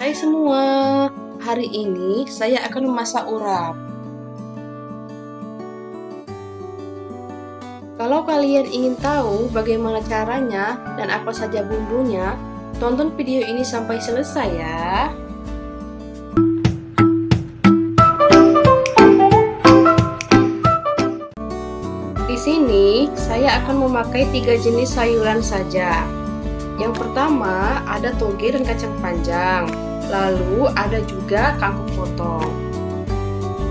Hai semua, hari ini saya akan memasak urap. Kalau kalian ingin tahu bagaimana caranya dan apa saja bumbunya, tonton video ini sampai selesai ya. Di sini saya akan memakai 3 jenis sayuran saja. Yang pertama ada toge dan kacang panjang. Lalu ada juga kangkung potong.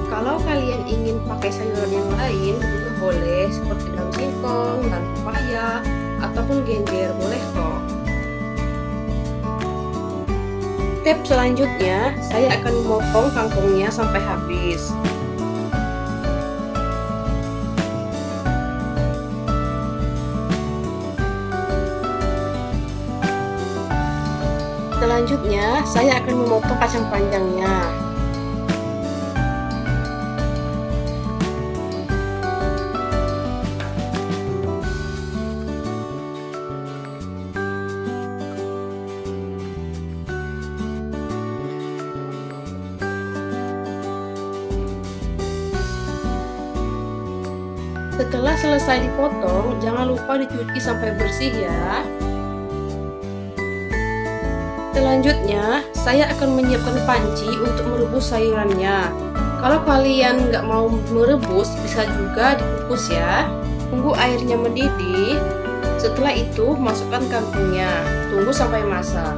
Kalau kalian ingin pakai sayuran yang lain juga boleh, seperti daun singkong dan pepaya ataupun genjer, boleh kok. Step selanjutnya, saya akan memotong kangkungnya sampai habis. Selanjutnya, saya akan memotong kacang panjangnya. Setelah selesai dipotong, jangan lupa dicuci sampai bersih ya. Selanjutnya, saya akan menyiapkan panci untuk merebus sayurannya. Kalau kalian nggak mau merebus, bisa juga dikukus ya. Tunggu airnya mendidih. Setelah itu, masukkan kangkungnya. Tunggu sampai masak.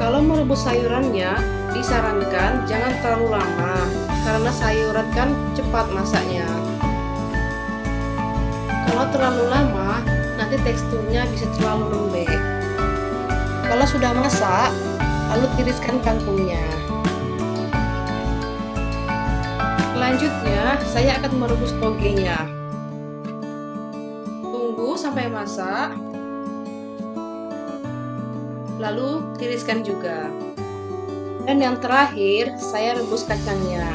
Kalau merebus sayurannya, disarankan jangan terlalu lama, karena sayuran kan cepat masaknya. Kalau terlalu lama, nanti teksturnya bisa terlalu lembek. Kalau sudah masak, lalu tiriskan kangkungnya. Selanjutnya, saya akan merebus togenya. Tunggu sampai masak, lalu tiriskan juga. Dan yang terakhir, saya rebus kacangnya.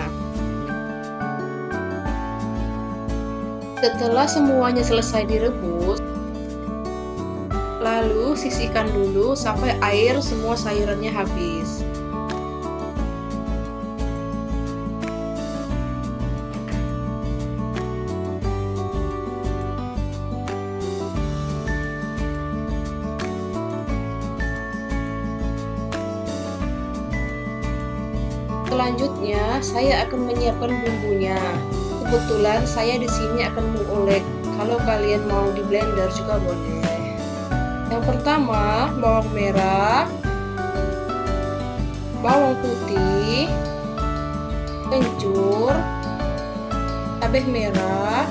Setelah semuanya selesai direbus, lalu sisihkan dulu sampai air semua sayurannya habis. Selanjutnya, saya akan menyiapkan bumbunya. Kebetulan saya di sini akan mengulek. Kalau kalian mau di blender juga boleh. Yang pertama, bawang merah, bawang putih, kencur, cabai merah,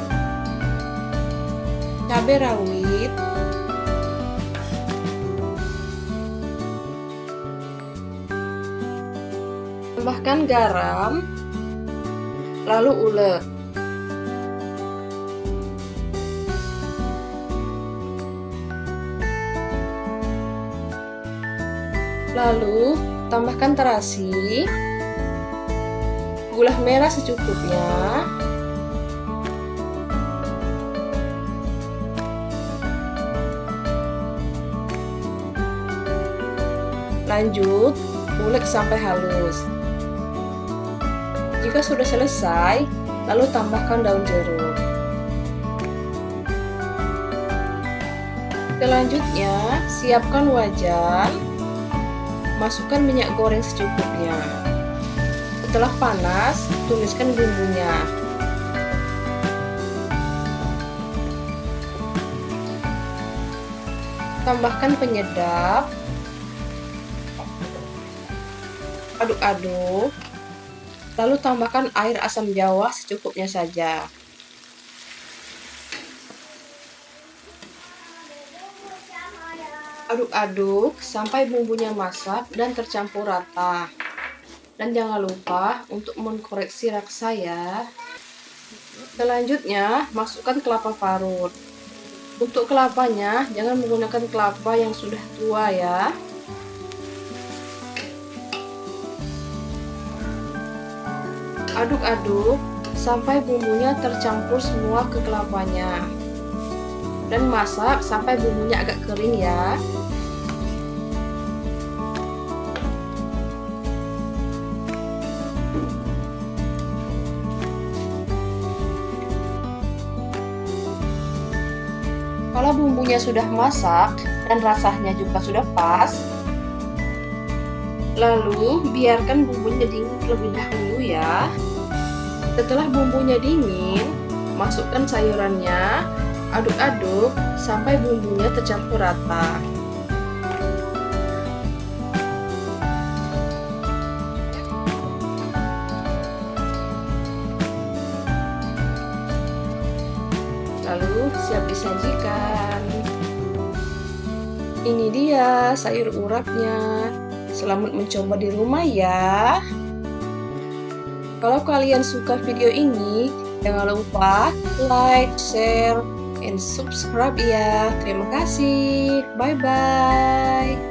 cabai rawit, tambahkan garam, lalu ulek. Lalu tambahkan terasi, gula merah secukupnya, lanjut ulek sampai halus. Jika sudah selesai, lalu tambahkan daun jeruk. Selanjutnya, siapkan wajan. Masukkan minyak goreng secukupnya. Setelah panas, tumiskan bumbunya. Tambahkan penyedap. Aduk-aduk. Lalu tambahkan air asam jawa secukupnya saja. Aduk-aduk sampai bumbunya masak dan tercampur rata. Dan jangan lupa untuk mengkoreksi rasa ya. Selanjutnya, masukkan kelapa parut. Untuk kelapanya, jangan menggunakan kelapa yang sudah tua ya. Aduk-aduk sampai bumbunya tercampur semua ke kelapanya. dan masak sampai bumbunya agak kering ya. Kalau bumbunya sudah masak dan rasanya juga sudah pas, lalu biarkan bumbunya dingin terlebih dahulu ya. Setelah bumbunya dingin, masukkan sayurannya, aduk-aduk sampai bumbunya tercampur rata. Lalu siap disajikan. Ini dia sayur urapnya. Selamat mencoba di rumah ya. Kalau kalian suka video ini, jangan lupa like, share, and subscribe ya. Terima kasih. Bye-bye.